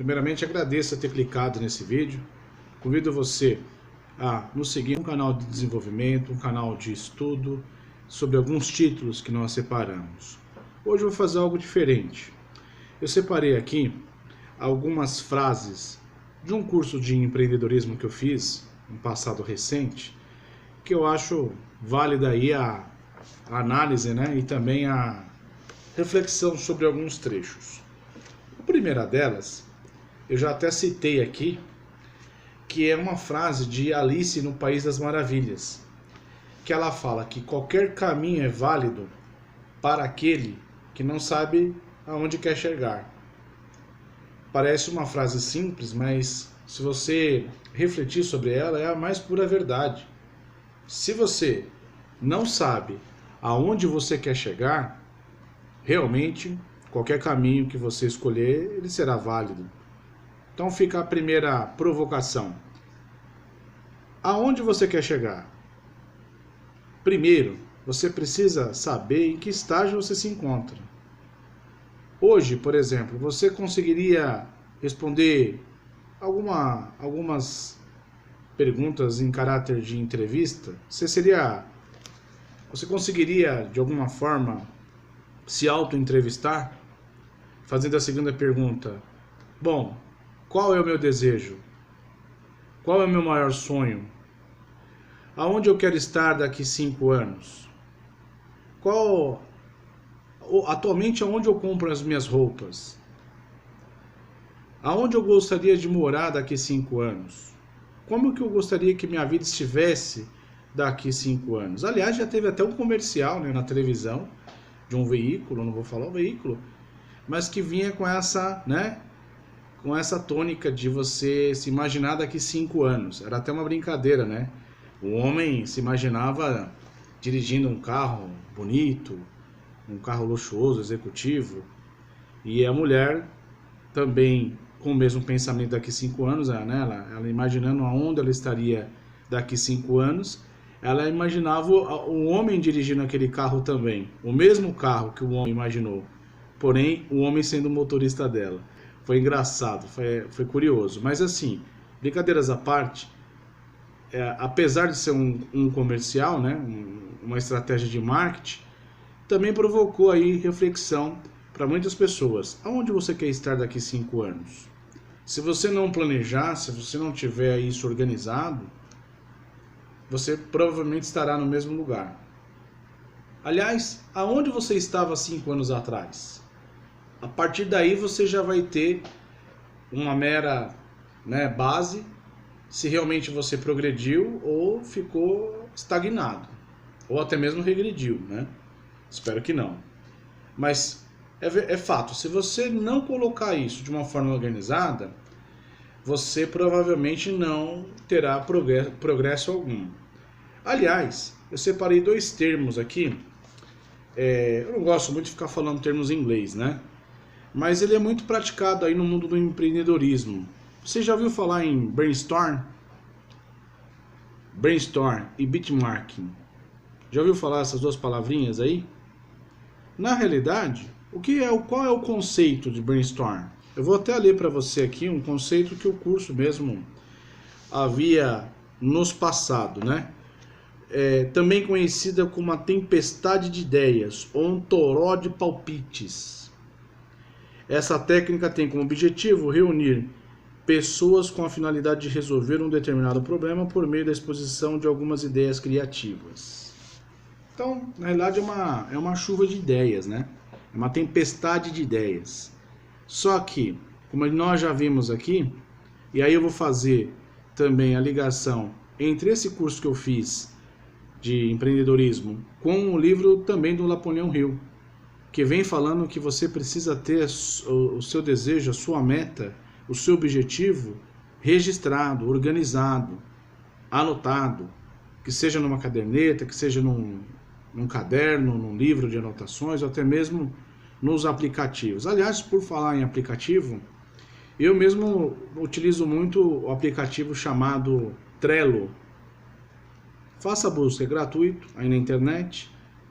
Primeiramente, agradeço por ter clicado nesse vídeo. Convido você a nos seguir no canal de desenvolvimento, um canal de estudo sobre alguns títulos que nós separamos. Hoje eu vou fazer algo diferente. Eu separei aqui algumas frases de um curso de empreendedorismo que eu fiz no passado recente, que eu acho válida aí a análise, né, e também a reflexão sobre alguns trechos. A primeira delas, eu já até citei aqui, que é uma frase de Alice no País das Maravilhas, que ela fala que qualquer caminho é válido para aquele que não sabe aonde quer chegar. Parece uma frase simples, mas se você refletir sobre ela, é a mais pura verdade. Se você não sabe aonde você quer chegar, realmente qualquer caminho que você escolher, ele será válido. Então fica a primeira provocação. Aonde você quer chegar? Primeiro, você precisa saber em que estágio você se encontra. Hoje, por exemplo, você conseguiria responder algumas perguntas em caráter de entrevista? Você conseguiria, de alguma forma, se auto-entrevistar? Fazendo a segunda pergunta. Bom, qual é o meu desejo? Qual é o meu maior sonho? Aonde eu quero estar daqui 5 anos? Atualmente, aonde eu compro as minhas roupas? Aonde eu gostaria de morar daqui 5 anos? Como que eu gostaria que minha vida estivesse daqui 5 anos? Aliás, já teve até um comercial, né, na televisão de um veículo, não vou falar o veículo, mas que vinha com essa, né, com essa tônica de você se imaginar daqui 5 anos. Era até uma brincadeira, né? O homem se imaginava dirigindo um carro bonito, um carro luxuoso, executivo, e a mulher também com o mesmo pensamento daqui 5 anos, né? Ela imaginando aonde ela estaria daqui 5 anos, ela imaginava o homem dirigindo aquele carro também, o mesmo carro que o homem imaginou, porém o homem sendo o motorista dela. Foi engraçado, foi curioso, mas assim, brincadeiras à parte, apesar de ser um comercial, né, uma estratégia de marketing, também provocou aí reflexão para muitas pessoas. Aonde você quer estar daqui 5 anos? Se você não planejar, se você não tiver isso organizado, você provavelmente estará no mesmo lugar. Aliás, aonde você estava 5 anos atrás? A partir daí você já vai ter uma mera, né, base, se realmente você progrediu ou ficou estagnado, ou até mesmo regrediu, né? Espero que não. Mas é fato, se você não colocar isso de uma forma organizada, você provavelmente não terá progresso algum. Aliás, eu separei 2 termos aqui. Eu não gosto muito de ficar falando termos em inglês, né? Mas ele é muito praticado aí no mundo do empreendedorismo. Você já ouviu falar em brainstorm? Brainstorm e benchmarking. Já ouviu falar essas 2 palavrinhas aí? Na realidade, qual é o conceito de brainstorm? Eu vou até ler para você aqui um conceito que o curso mesmo havia nos passado, né? Também conhecida como a tempestade de ideias ou um toró de palpites. Essa técnica tem como objetivo reunir pessoas com a finalidade de resolver um determinado problema por meio da exposição de algumas ideias criativas. Então, na realidade, é uma chuva de ideias, né? É uma tempestade de ideias. Só que, como nós já vimos aqui, e aí eu vou fazer também a ligação entre esse curso que eu fiz de empreendedorismo com o livro também do Napoleão Hill, que vem falando que você precisa ter o seu desejo, a sua meta, o seu objetivo registrado, organizado, anotado, que seja numa caderneta, que seja num caderno, num livro de anotações, ou até mesmo nos aplicativos. Aliás, por falar em aplicativo, eu mesmo utilizo muito o aplicativo chamado Trello. Faça a busca, é gratuito aí na internet.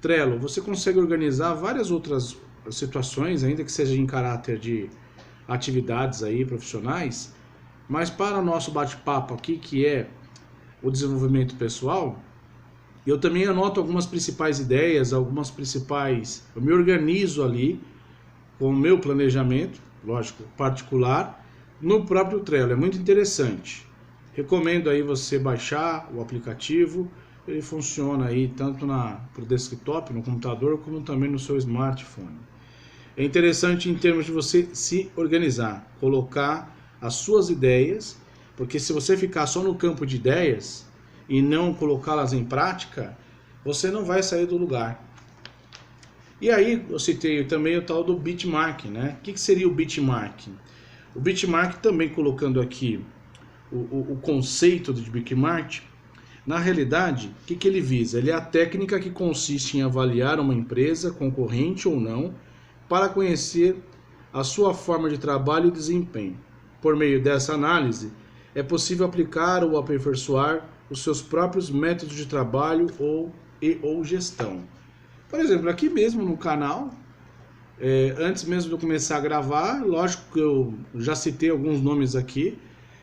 Trello, você consegue organizar várias outras situações, ainda que seja em caráter de atividades aí profissionais, mas para o nosso bate-papo aqui, que é o desenvolvimento pessoal, eu também anoto algumas principais ideias, eu me organizo ali com o meu planejamento, lógico, particular, no próprio Trello. É muito interessante. Recomendo aí você baixar o aplicativo. Ele funciona aí tanto para o desktop, no computador, como também no seu smartphone. É interessante em termos de você se organizar, colocar as suas ideias, porque se você ficar só no campo de ideias e não colocá-las em prática, você não vai sair do lugar. E aí eu citei também o tal do benchmarking, né? O que seria o benchmarking? O benchmarking, também colocando aqui o conceito de benchmarking, na realidade, o que ele visa? Ele é a técnica que consiste em avaliar uma empresa, concorrente ou não, para conhecer a sua forma de trabalho e desempenho. Por meio dessa análise, é possível aplicar ou aperfeiçoar os seus próprios métodos de trabalho ou gestão. Por exemplo, aqui mesmo no canal, antes mesmo de eu começar a gravar, lógico que eu já citei alguns nomes aqui,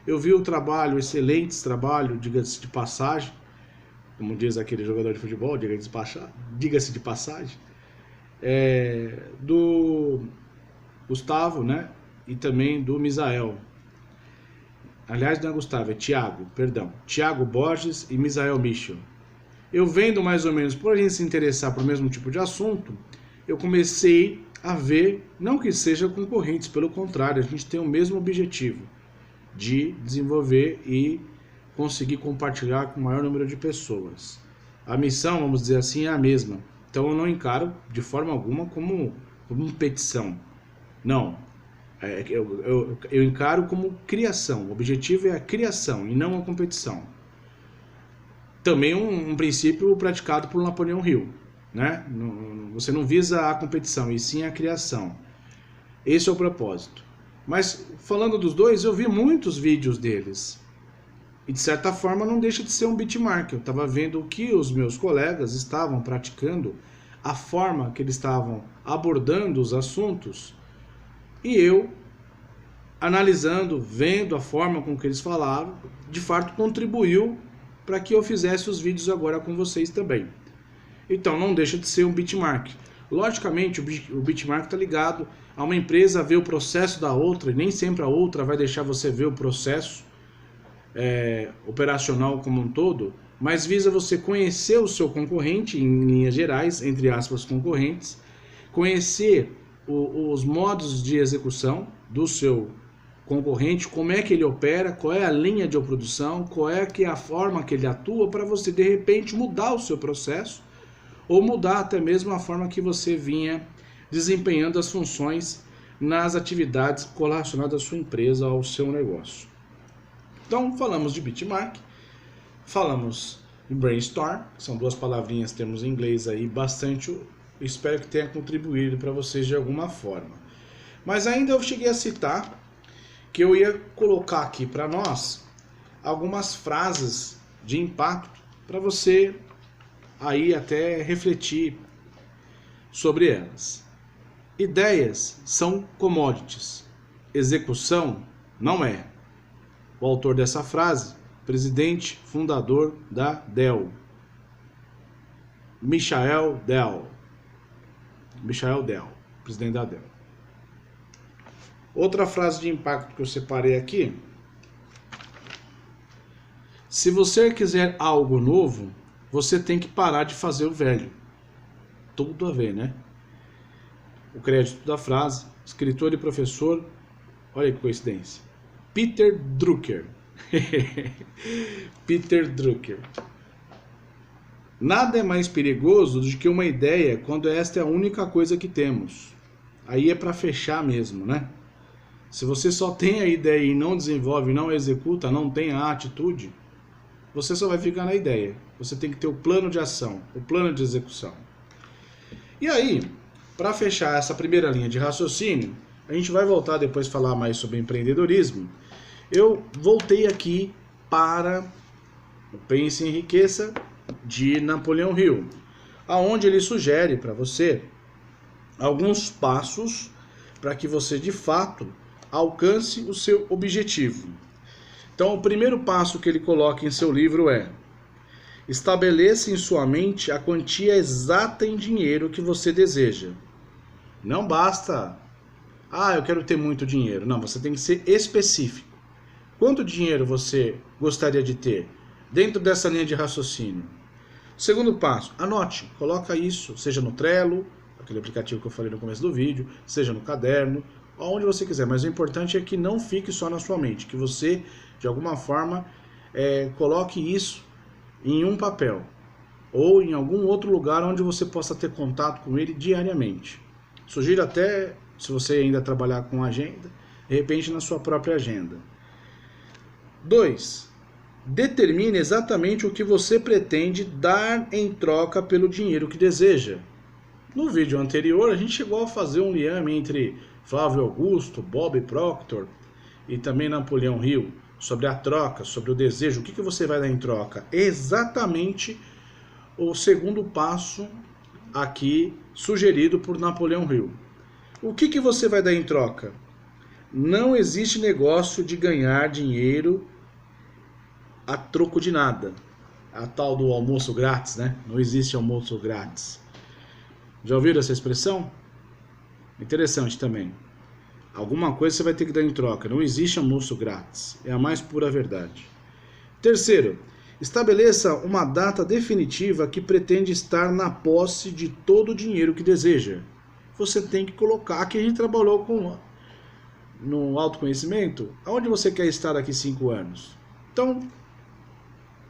eu vi o trabalho, excelentes trabalho, diga-se de passagem, como diz aquele jogador de futebol, diga-se de passagem, do Gustavo, né? E também do Misael. Aliás, não é Gustavo, é Thiago, perdão. Thiago Borges e Misael Michel. Eu vendo mais ou menos, por a gente se interessar por mesmo tipo de assunto, eu comecei a ver, não que seja concorrentes, pelo contrário, a gente tem o mesmo objetivo de desenvolver e conseguir compartilhar com o maior número de pessoas. A missão, vamos dizer assim, é a mesma. Então eu não encaro de forma alguma como competição. Não. Eu encaro como criação. O objetivo é a criação e não a competição. Também um princípio praticado por Napoleão Hill, né? Você não visa a competição, e sim a criação. Esse é o propósito. Mas falando dos dois, eu vi muitos vídeos deles. E de certa forma não deixa de ser um benchmark. Eu estava vendo o que os meus colegas estavam praticando, a forma que eles estavam abordando os assuntos, e eu, analisando, vendo a forma com que eles falavam, de fato contribuiu para que eu fizesse os vídeos agora com vocês também. Então não deixa de ser um benchmark. Logicamente o benchmark está ligado a uma empresa ver o processo da outra, e nem sempre a outra vai deixar você ver o processo operacional como um todo, mas visa você conhecer o seu concorrente, em linhas gerais, entre aspas, concorrentes, conhecer os modos de execução do seu concorrente, como é que ele opera, qual é a linha de produção, qual é a forma que ele atua, para você de repente mudar o seu processo ou mudar até mesmo a forma que você vinha desempenhando as funções nas atividades relacionadas à sua empresa, ao seu negócio. Então falamos de benchmark, falamos de brainstorm, são duas palavrinhas, temos em inglês aí bastante, espero que tenha contribuído para vocês de alguma forma. Mas ainda eu cheguei a citar que eu ia colocar aqui para nós algumas frases de impacto para você aí até refletir sobre elas. Ideias são commodities, execução não é. O autor dessa frase, presidente fundador da Dell, Michael Dell, presidente da Dell. Outra frase de impacto que eu separei aqui: se você quiser algo novo, você tem que parar de fazer o velho. Tudo a ver, né? O crédito da frase, escritor e professor, olha que coincidência, Peter Drucker. Peter Drucker. Nada é mais perigoso do que uma ideia quando esta é a única coisa que temos. Aí é para fechar mesmo, né? Se você só tem a ideia e não desenvolve, não executa, não tem a atitude, você só vai ficar na ideia. Você tem que ter o plano de ação, o plano de execução. E aí, para fechar essa primeira linha de raciocínio, a gente vai voltar depois a falar mais sobre empreendedorismo. Eu voltei aqui para o Pense e Enriqueça de Napoleão Hill, aonde ele sugere para você alguns passos para que você de fato alcance o seu objetivo. Então, o primeiro passo que ele coloca em seu livro é: estabeleça em sua mente a quantia exata em dinheiro que você deseja. Não basta, eu quero ter muito dinheiro. Não, você tem que ser específico. Quanto dinheiro você gostaria de ter dentro dessa linha de raciocínio? Segundo passo, anote, coloca isso, seja no Trello, aquele aplicativo que eu falei no começo do vídeo, seja no caderno, onde você quiser. Mas o importante é que não fique só na sua mente, que você, de alguma forma, coloque isso em um papel ou em algum outro lugar onde você possa ter contato com ele diariamente. Sugiro até, se você ainda trabalhar com agenda, de repente na sua própria agenda. 2. Determine exatamente o que você pretende dar em troca pelo dinheiro que deseja. No vídeo anterior, a gente chegou a fazer um liame entre Flávio Augusto, Bob Proctor e também Napoleão Hill, sobre a troca, sobre o desejo. O que você vai dar em troca? Exatamente o segundo passo aqui sugerido por Napoleão Hill. O que você vai dar em troca? Não existe negócio de ganhar dinheiro a troco de nada. A tal do almoço grátis, né? Não existe almoço grátis. Já ouviram essa expressão? Interessante também. Alguma coisa você vai ter que dar em troca. Não existe almoço grátis. É a mais pura verdade. Terceiro, estabeleça uma data definitiva que pretende estar na posse de todo o dinheiro que deseja. Você tem que colocar. Aqui a gente trabalhou no autoconhecimento. Aonde você quer estar daqui 5 anos? Então,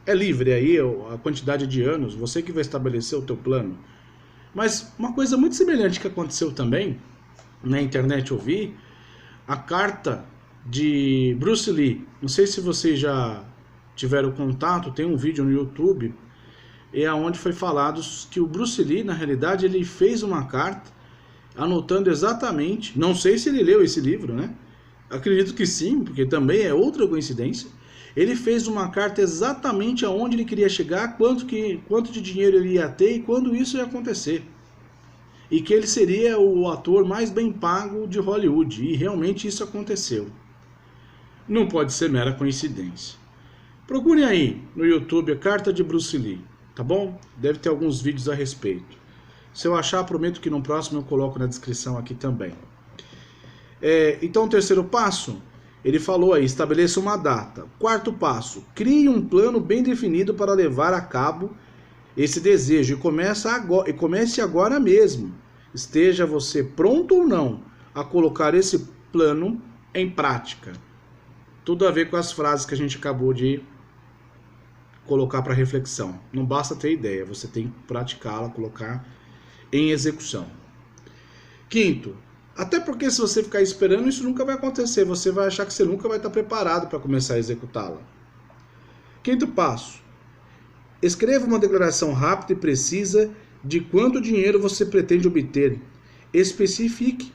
é livre aí a quantidade de anos. Você que vai estabelecer o teu plano. Mas uma coisa muito semelhante que aconteceu também, na internet eu vi, a carta de Bruce Lee. Não sei se vocês já tiveram contato, tem um vídeo no YouTube, onde foi falado que o Bruce Lee, na realidade, ele fez uma carta anotando exatamente, não sei se ele leu esse livro, né? Acredito que sim, porque também é outra coincidência. Ele fez uma carta exatamente aonde ele queria chegar, quanto de dinheiro ele ia ter e quando isso ia acontecer. E que ele seria o ator mais bem pago de Hollywood. E realmente isso aconteceu. Não pode ser mera coincidência. Procurem aí no YouTube a carta de Bruce Lee, tá bom? Deve ter alguns vídeos a respeito. Se eu achar, prometo que no próximo eu coloco na descrição aqui também. Então, o terceiro passo, ele falou aí, estabeleça uma data. Quarto passo, crie um plano bem definido para levar a cabo esse desejo e comece agora mesmo. Esteja você pronto ou não a colocar esse plano em prática. Tudo a ver com as frases que a gente acabou de colocar para reflexão. Não basta ter ideia, você tem que praticá-la, colocar em execução. Quinto, até porque se você ficar esperando, isso nunca vai acontecer. Você vai achar que você nunca vai estar preparado para começar a executá-la. Quinto passo, escreva uma declaração rápida e precisa de quanto dinheiro você pretende obter. Especifique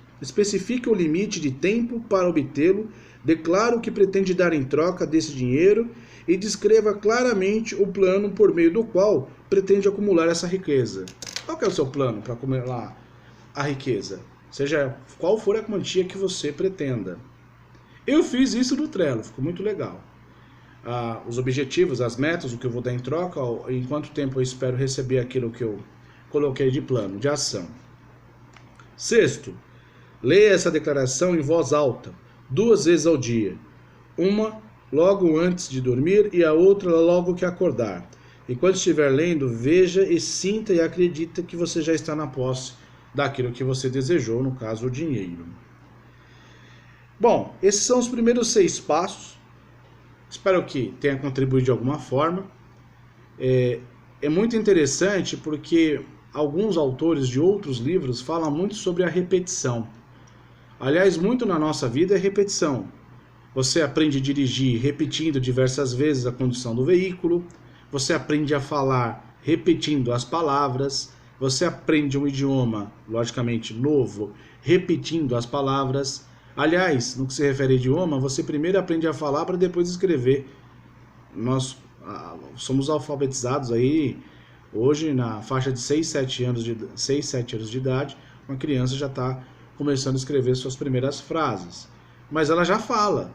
o limite de tempo para obtê-lo, declare o que pretende dar em troca desse dinheiro e descreva claramente o plano por meio do qual pretende acumular essa riqueza. Qual que é o seu plano para acumular a riqueza? Seja qual for a quantia que você pretenda. Eu fiz isso no Trello, ficou muito legal. Os objetivos, as metas, o que eu vou dar em troca, em quanto tempo eu espero receber aquilo que eu coloquei de plano, de ação. Sexto, leia essa declaração em voz alta, 2 vezes ao dia. Uma logo antes de dormir e a outra logo que acordar. E quando estiver lendo, veja e sinta e acredita que você já está na posse daquilo que você desejou, no caso, o dinheiro. Bom, esses são os primeiros 6 passos. Espero que tenha contribuído de alguma forma. É muito interessante porque alguns autores de outros livros falam muito sobre a repetição. Aliás, muito na nossa vida é repetição. Você aprende a dirigir repetindo diversas vezes a condução do veículo. Você aprende a falar repetindo as palavras. Você aprende um idioma, logicamente, novo, repetindo as palavras. Aliás, no que se refere a idioma, você primeiro aprende a falar para depois escrever. Nós somos alfabetizados aí, hoje, na faixa de 6, 7 anos de idade, uma criança já está começando a escrever suas primeiras frases. mas ela já fala.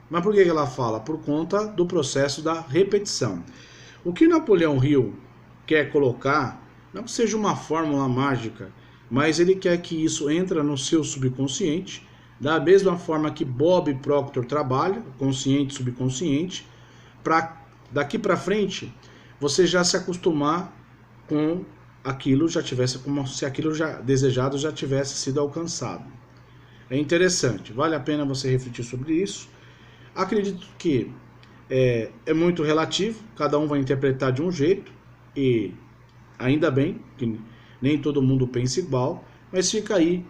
Mas por que ela fala? Por conta do processo da repetição. O que Napoleão Hill quer colocar, não que seja uma fórmula mágica, mas ele quer que isso entre no seu subconsciente, da mesma forma que Bob Proctor trabalha, consciente e subconsciente, para daqui para frente você já se acostumar com aquilo, já tivesse, como se aquilo já desejado já tivesse sido alcançado. É interessante, vale a pena você refletir sobre isso. Acredito que é muito relativo, cada um vai interpretar de um jeito, e ainda bem que nem todo mundo pensa igual, mas fica aí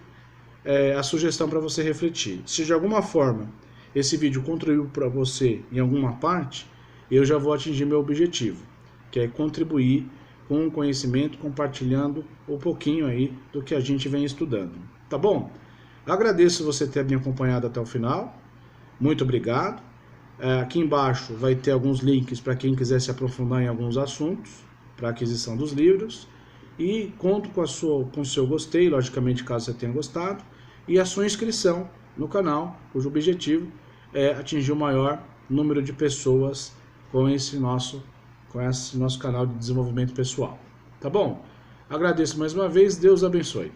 a sugestão para você refletir. Se de alguma forma esse vídeo contribuiu para você em alguma parte, eu já vou atingir meu objetivo, que é contribuir com o conhecimento, compartilhando um pouquinho aí do que a gente vem estudando. Tá bom? Agradeço você ter me acompanhado até o final. Muito obrigado. Aqui embaixo vai ter alguns links para quem quiser se aprofundar em alguns assuntos, para aquisição dos livros. E conto com o seu gostei, logicamente, caso você tenha gostado, e a sua inscrição no canal, cujo objetivo é atingir o maior número de pessoas com esse nosso canal de desenvolvimento pessoal. Tá bom? Agradeço mais uma vez, Deus abençoe.